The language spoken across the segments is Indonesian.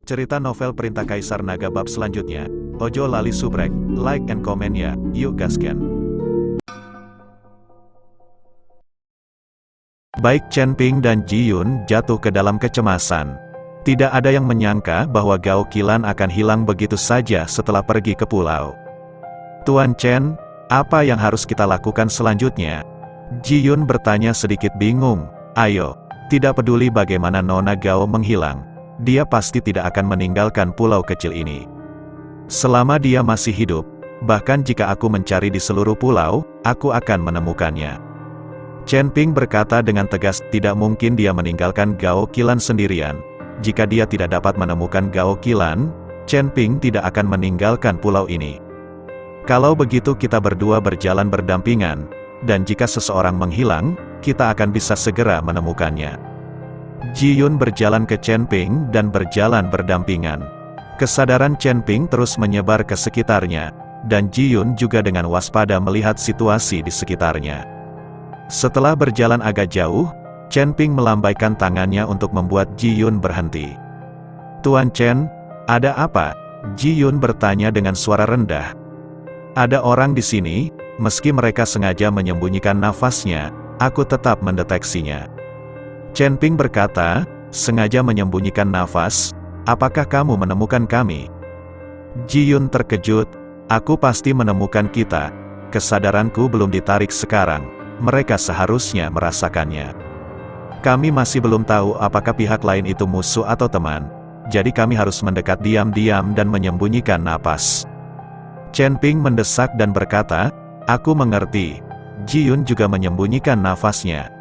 Cerita novel Perintah Kaisar Naga bab selanjutnya. Ojo lali subrek, like and comment ya, yuk gasken. Baik Chen Ping dan Ji Yun jatuh ke dalam kecemasan. Tidak ada yang menyangka bahwa Gao Qilan akan hilang begitu saja setelah pergi ke pulau. Tuan Chen, apa yang harus kita lakukan selanjutnya? Ji Yun bertanya sedikit bingung. Ayo, tidak peduli bagaimana Nona Gao menghilang. Dia pasti tidak akan meninggalkan pulau kecil ini. Selama dia masih hidup, bahkan jika aku mencari di seluruh pulau, aku akan menemukannya. Chen Ping berkata dengan tegas, tidak mungkin dia meninggalkan Gao Qilan sendirian. Jika dia tidak dapat menemukan Gao Qilan, Chen Ping tidak akan meninggalkan pulau ini. Kalau begitu kita berdua berjalan berdampingan, dan jika seseorang menghilang, kita akan bisa segera menemukannya. Ji Yun berjalan ke Chen Ping dan berjalan berdampingan. Kesadaran Chen Ping terus menyebar ke sekitarnya, dan Ji Yun juga dengan waspada melihat situasi di sekitarnya. Setelah berjalan agak jauh, Chen Ping melambaikan tangannya untuk membuat Ji Yun berhenti. Tuan Chen, ada apa? Ji Yun bertanya dengan suara rendah. Ada orang di sini, meski mereka sengaja menyembunyikan nafasnya, aku tetap mendeteksinya. Chen Ping berkata, sengaja menyembunyikan nafas, apakah kamu menemukan kami? Ji Yun terkejut, aku pasti menemukan kita. Kesadaranku belum ditarik sekarang, mereka seharusnya merasakannya. Kami masih belum tahu apakah pihak lain itu musuh atau teman, jadi kami harus mendekat diam-diam dan menyembunyikan napas. Chen Ping mendesak dan berkata, aku mengerti. Ji Yun juga menyembunyikan nafasnya.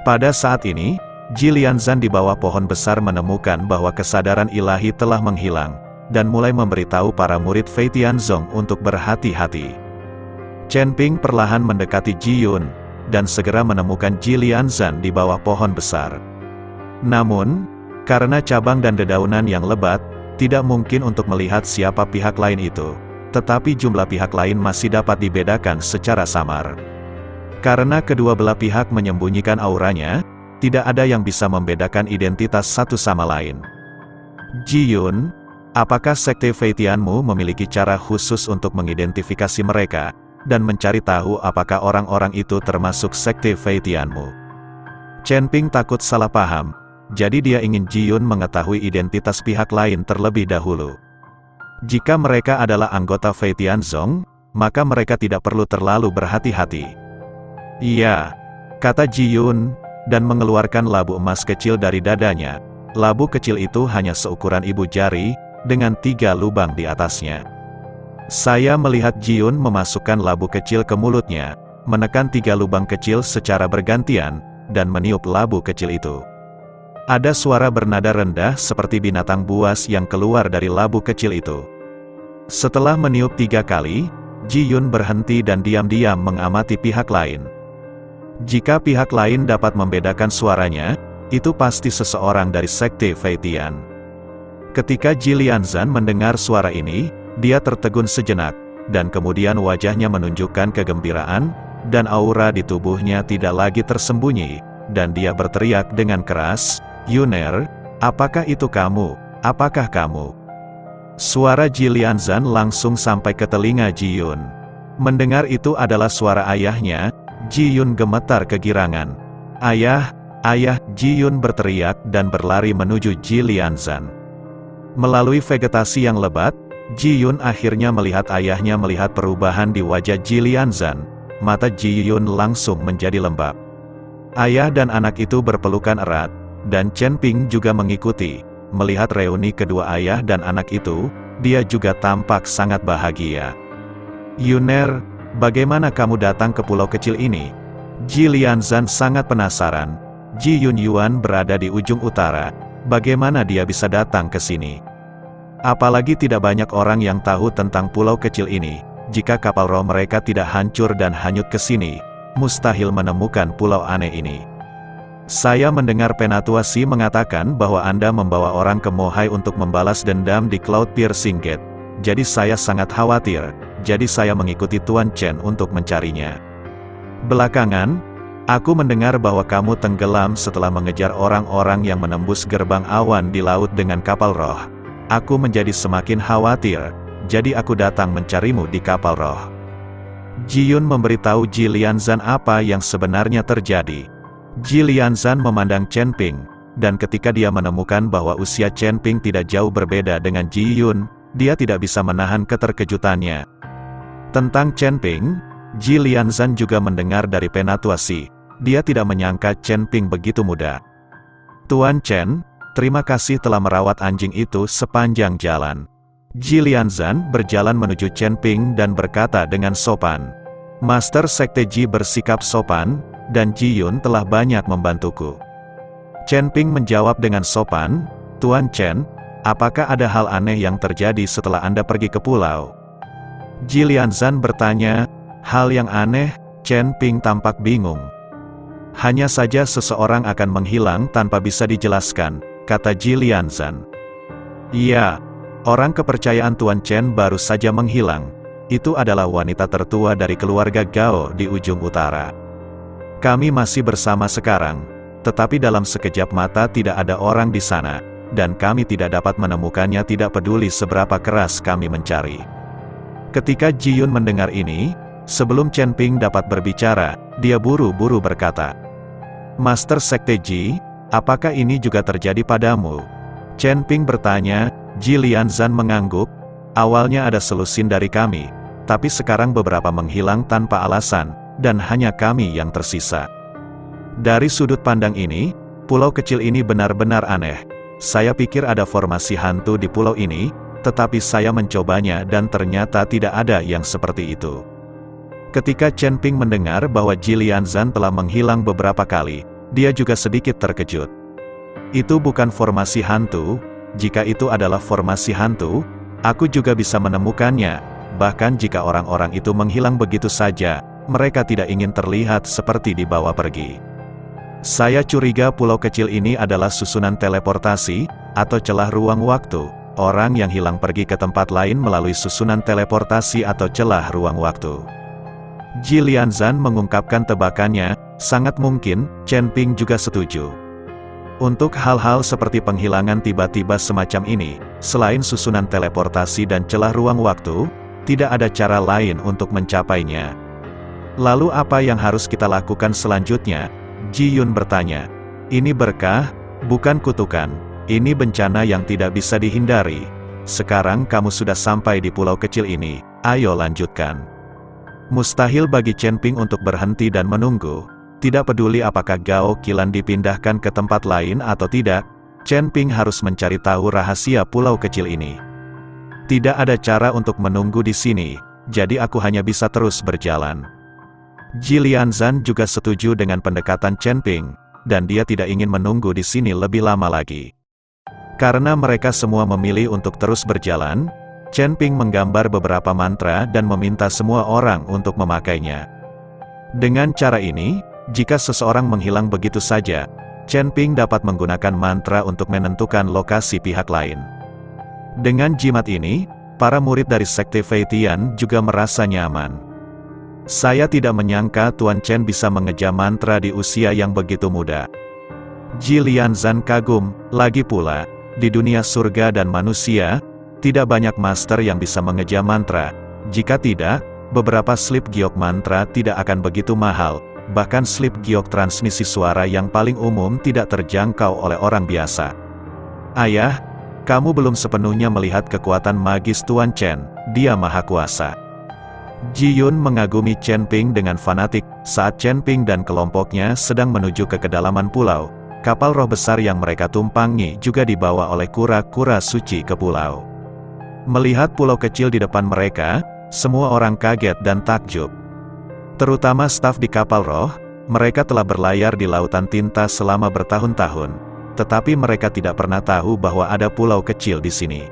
Pada saat ini, Ji Lianzan di bawah pohon besar menemukan bahwa kesadaran ilahi telah menghilang, dan mulai memberitahu para murid Fei Tianzong untuk berhati-hati. Chen Ping perlahan mendekati Ji Yun, dan segera menemukan Ji Lianzan di bawah pohon besar. Namun, karena cabang dan dedaunan yang lebat, tidak mungkin untuk melihat siapa pihak lain itu, tetapi jumlah pihak lain masih dapat dibedakan secara samar. Karena kedua belah pihak menyembunyikan auranya, tidak ada yang bisa membedakan identitas satu sama lain. Ji Yun, apakah Sekte Fei Tianmu memiliki cara khusus untuk mengidentifikasi mereka, dan mencari tahu apakah orang-orang itu termasuk Sekte Fei Tianmu? Chen Ping takut salah paham, jadi dia ingin Ji Yun mengetahui identitas pihak lain terlebih dahulu. Jika mereka adalah anggota Fei Tianzong, maka mereka tidak perlu terlalu berhati-hati. Iya, kata Ji Yun, dan mengeluarkan labu emas kecil dari dadanya. Labu kecil itu hanya seukuran ibu jari, dengan 3 lubang di atasnya. Saya melihat Ji Yun memasukkan labu kecil ke mulutnya, menekan 3 lubang kecil secara bergantian, dan meniup labu kecil itu. Ada suara bernada rendah seperti binatang buas yang keluar dari labu kecil itu. Setelah meniup 3 kali, Ji Yun berhenti dan diam-diam mengamati pihak lain. Jika pihak lain dapat membedakan suaranya, itu pasti seseorang dari Sekte Fei Tian. Ketika Ji Lianzan mendengar suara ini, dia tertegun sejenak, dan kemudian wajahnya menunjukkan kegembiraan, dan aura di tubuhnya tidak lagi tersembunyi, dan dia berteriak dengan keras, Yuner, apakah itu kamu? Apakah kamu? Suara Ji Lianzan langsung sampai ke telinga Ji Yun. Mendengar itu adalah suara ayahnya, Ji Yun gemetar kegirangan. Ayah, ayah, Ji Yun berteriak dan berlari menuju Ji Lianzan. Melalui vegetasi yang lebat, Ji Yun akhirnya melihat ayahnya melihat perubahan di wajah Ji Lianzan. Mata Ji Yun langsung menjadi lembab. Ayah dan anak itu berpelukan erat, dan Chen Ping juga mengikuti. Melihat reuni kedua ayah dan anak itu, dia juga tampak sangat bahagia. Yuner, bagaimana kamu datang ke pulau kecil ini? Ji Lianzan sangat penasaran. Ji Yun Yuan berada di ujung utara. Bagaimana dia bisa datang ke sini? Apalagi tidak banyak orang yang tahu tentang pulau kecil ini. Jika kapal roh mereka tidak hancur dan hanyut ke sini, mustahil menemukan pulau aneh ini. Saya mendengar Penatua Si mengatakan bahwa Anda membawa orang ke Mohai untuk membalas dendam di Cloud Piercing Gate. Jadi saya sangat khawatir. Jadi saya mengikuti Tuan Chen untuk mencarinya. Belakangan, aku mendengar bahwa kamu tenggelam setelah mengejar orang-orang yang menembus gerbang awan di laut dengan kapal roh. Aku menjadi semakin khawatir, jadi aku datang mencarimu di kapal roh. Ji Yun memberitahu Ji Lianzan apa yang sebenarnya terjadi. Ji Lianzan memandang Chen Ping, dan ketika dia menemukan bahwa usia Chen Ping tidak jauh berbeda dengan Ji Yun, dia tidak bisa menahan keterkejutannya. Tentang Chen Ping, Ji Lianzan juga mendengar dari Penatua Si. Dia tidak menyangka Chen Ping begitu muda. Tuan Chen, terima kasih telah merawat anjing itu sepanjang jalan. Ji Lianzan berjalan menuju Chen Ping dan berkata dengan sopan. Master Sekte Ji bersikap sopan, dan Ji Yun telah banyak membantuku. Chen Ping menjawab dengan sopan, Tuan Chen, apakah ada hal aneh yang terjadi setelah Anda pergi ke pulau? Ji Lianzan bertanya, hal yang aneh? Chen Ping tampak bingung. Hanya saja seseorang akan menghilang tanpa bisa dijelaskan, kata Ji Lianzan. Iya, orang kepercayaan Tuan Chen baru saja menghilang. Itu adalah wanita tertua dari keluarga Gao di ujung utara. Kami masih bersama sekarang, tetapi dalam sekejap mata tidak ada orang di sana, dan kami tidak dapat menemukannya tidak peduli seberapa keras kami mencari. Ketika Ji Yun mendengar ini, sebelum Chen Ping dapat berbicara, dia buru-buru berkata, Master Sekte Ji, apakah ini juga terjadi padamu? Chen Ping bertanya. Ji Lianzan mengangguk, awalnya ada selusin dari kami, tapi sekarang beberapa menghilang tanpa alasan, dan hanya kami yang tersisa. Dari sudut pandang ini, pulau kecil ini benar-benar aneh. Saya pikir ada formasi hantu di pulau ini, tetapi saya mencobanya dan ternyata tidak ada yang seperti itu. Ketika Chen Ping mendengar bahwa Ji Lianzan telah menghilang beberapa kali, dia juga sedikit terkejut. Itu bukan formasi hantu. Jika itu adalah formasi hantu, aku juga bisa menemukannya. Bahkan jika orang-orang itu menghilang begitu saja, mereka tidak ingin terlihat seperti dibawa pergi. Saya curiga pulau kecil ini adalah susunan teleportasi, atau celah ruang waktu. Orang yang hilang pergi ke tempat lain melalui susunan teleportasi atau celah ruang waktu. Ji Lianzan mengungkapkan tebakannya, sangat mungkin, Chen Ping juga setuju. Untuk hal-hal seperti penghilangan tiba-tiba semacam ini, selain susunan teleportasi dan celah ruang waktu, tidak ada cara lain untuk mencapainya. Lalu apa yang harus kita lakukan selanjutnya? Ji Yun bertanya. Ini berkah, bukan kutukan. Ini bencana yang tidak bisa dihindari. Sekarang kamu sudah sampai di pulau kecil ini, ayo lanjutkan. Mustahil bagi Chen Ping untuk berhenti dan menunggu. Tidak peduli apakah Gao Qilan dipindahkan ke tempat lain atau tidak, Chen Ping harus mencari tahu rahasia pulau kecil ini. Tidak ada cara untuk menunggu di sini, jadi aku hanya bisa terus berjalan. Ji Lianzan juga setuju dengan pendekatan Chen Ping, dan dia tidak ingin menunggu di sini lebih lama lagi. Karena mereka semua memilih untuk terus berjalan, Chen Ping menggambar beberapa mantra dan meminta semua orang untuk memakainya. Dengan cara ini, jika seseorang menghilang begitu saja, Chen Ping dapat menggunakan mantra untuk menentukan lokasi pihak lain. Dengan jimat ini, para murid dari Sekte Fei Tian juga merasa nyaman. Saya tidak menyangka Tuan Chen bisa mengeja mantra di usia yang begitu muda. Ji Lianzan kagum, lagi pula, di dunia surga dan manusia, tidak banyak master yang bisa mengeja mantra. Jika tidak, beberapa slip giok mantra tidak akan begitu mahal, bahkan slip giok transmisi suara yang paling umum tidak terjangkau oleh orang biasa. Ayah, kamu belum sepenuhnya melihat kekuatan magis Tuan Chen, dia maha kuasa. Ji Yun mengagumi Chen Ping dengan fanatik. Saat Chen Ping dan kelompoknya sedang menuju ke kedalaman pulau, kapal roh besar yang mereka tumpangi juga dibawa oleh kura-kura suci ke pulau. Melihat pulau kecil di depan mereka, semua orang kaget dan takjub. Terutama staf di kapal roh, mereka telah berlayar di lautan tinta selama bertahun-tahun, tetapi mereka tidak pernah tahu bahwa ada pulau kecil di sini.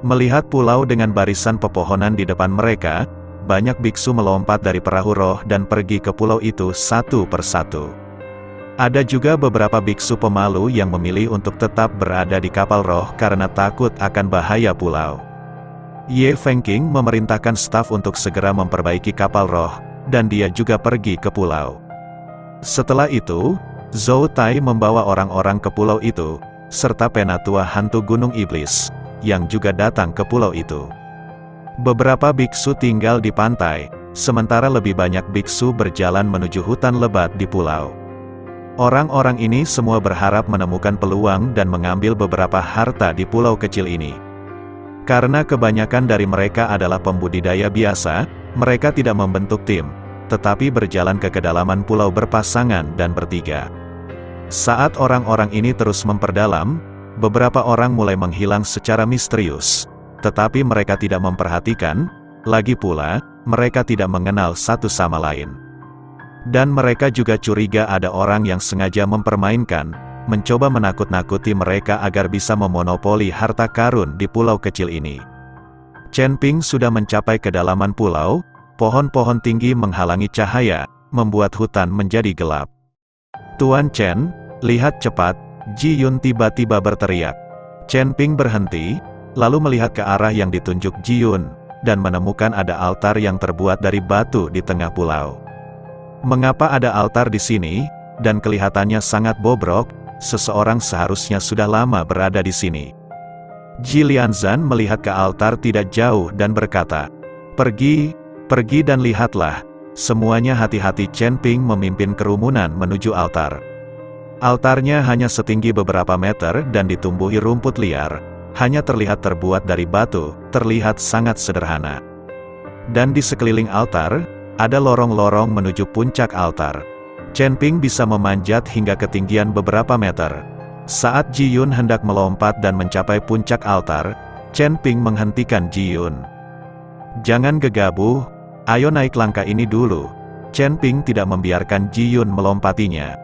Melihat pulau dengan barisan pepohonan di depan mereka, banyak biksu melompat dari perahu roh dan pergi ke pulau itu satu persatu. Ada juga beberapa biksu pemalu yang memilih untuk tetap berada di kapal roh karena takut akan bahaya pulau. Ye Fengqing memerintahkan staf untuk segera memperbaiki kapal roh, dan dia juga pergi ke pulau. Setelah itu, Zhou Tai membawa orang-orang ke pulau itu, serta penatua hantu Gunung Iblis. yang juga datang ke pulau itu. Beberapa biksu tinggal di pantai, sementara lebih banyak biksu berjalan menuju hutan lebat di pulau. Orang-orang ini semua berharap menemukan peluang dan mengambil beberapa harta di pulau kecil ini. Karena kebanyakan dari mereka adalah pembudidaya biasa, mereka tidak membentuk tim, tetapi berjalan ke kedalaman pulau berpasangan dan bertiga. Saat orang-orang ini terus memperdalam, beberapa orang mulai menghilang secara misterius, tetapi mereka tidak memperhatikan, lagi pula, mereka tidak mengenal satu sama lain. Dan mereka juga curiga ada orang yang sengaja mempermainkan, mencoba menakut-nakuti mereka agar bisa memonopoli harta karun di pulau kecil ini. Chen Ping sudah mencapai kedalaman pulau, pohon-pohon tinggi menghalangi cahaya, membuat hutan menjadi gelap. "Tuan Chen, lihat cepat," Ji Yun tiba-tiba berteriak. Chen Ping berhenti, lalu melihat ke arah yang ditunjuk Ji Yun, dan menemukan ada altar yang terbuat dari batu di tengah pulau. Mengapa ada altar di sini, dan kelihatannya sangat bobrok, seseorang seharusnya sudah lama berada di sini. Ji Lianzan melihat ke altar tidak jauh dan berkata, pergi dan lihatlah." Semuanya hati-hati. Chen Ping memimpin kerumunan menuju altar. Altarnya hanya setinggi beberapa meter dan ditumbuhi rumput liar, hanya terlihat terbuat dari batu, terlihat sangat sederhana. Dan di sekeliling altar, ada lorong-lorong menuju puncak altar. Chen Ping bisa memanjat hingga ketinggian beberapa meter. Saat Ji Yun hendak melompat dan mencapai puncak altar, Chen Ping menghentikan Ji Yun. "Jangan gegabah, ayo naik langkah ini dulu." Chen Ping tidak membiarkan Ji Yun melompatinya.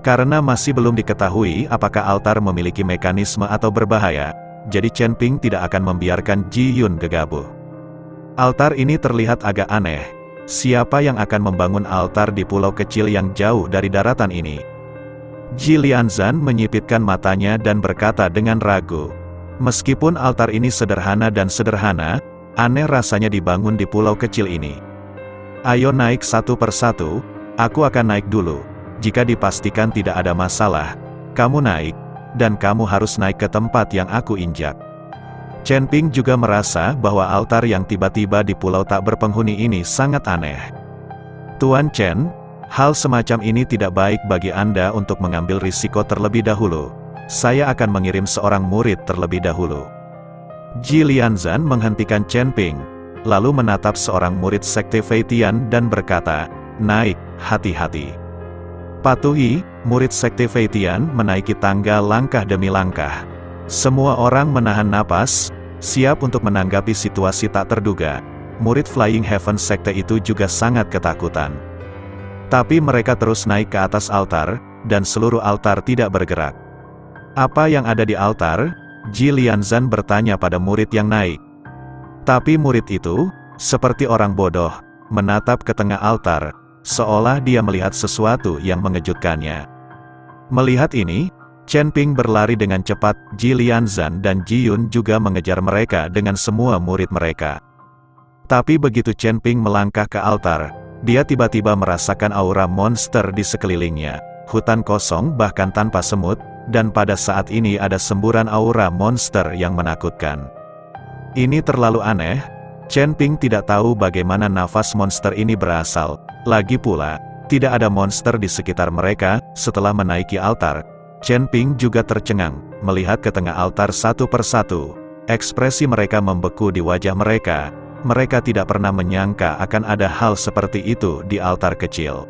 Karena masih belum diketahui apakah altar memiliki mekanisme atau berbahaya, jadi Chen Ping tidak akan membiarkan Ji Yun gegabah. Altar ini terlihat agak aneh. Siapa yang akan membangun altar di pulau kecil yang jauh dari daratan ini? Ji Lianzan menyipitkan matanya dan berkata dengan ragu, "Meskipun altar ini sederhana dan sederhana, aneh rasanya dibangun di pulau kecil ini. Ayo naik satu persatu, aku akan naik dulu. Jika dipastikan tidak ada masalah, kamu naik, dan kamu harus naik ke tempat yang aku injak." Chen Ping juga merasa bahwa altar yang tiba-tiba di pulau tak berpenghuni ini sangat aneh. "Tuan Chen, hal semacam ini tidak baik bagi Anda untuk mengambil risiko terlebih dahulu. Saya akan mengirim seorang murid terlebih dahulu." Ji Lianzan menghentikan Chen Ping, lalu menatap seorang murid sekte Feitian dan berkata, "Naik, hati-hati." Patuhi, murid sekte Feitian menaiki tangga langkah demi langkah. Semua orang menahan napas, siap untuk menanggapi situasi tak terduga. Murid Flying Heaven sekte itu juga sangat ketakutan. Tapi mereka terus naik ke atas altar, dan seluruh altar tidak bergerak. "Apa yang ada di altar?" Ji Lianzan bertanya pada murid yang naik. Tapi murid itu, seperti orang bodoh, menatap ke tengah altar, seolah dia melihat sesuatu yang mengejutkannya. Melihat ini, Chen Ping berlari dengan cepat. Ji Lianzan dan Ji Yun juga mengejar mereka dengan semua murid mereka. Tapi begitu Chen Ping melangkah ke altar, dia tiba-tiba merasakan aura monster di sekelilingnya. Hutan kosong bahkan tanpa semut, dan pada saat ini ada semburan aura monster yang menakutkan. Ini terlalu aneh. Chen Ping tidak tahu bagaimana nafas monster ini berasal. Lagi pula, tidak ada monster di sekitar mereka. Setelah menaiki altar, Chen Ping juga tercengang, melihat ke tengah altar satu persatu. Ekspresi mereka membeku di wajah mereka. Mereka tidak pernah menyangka akan ada hal seperti itu di altar kecil.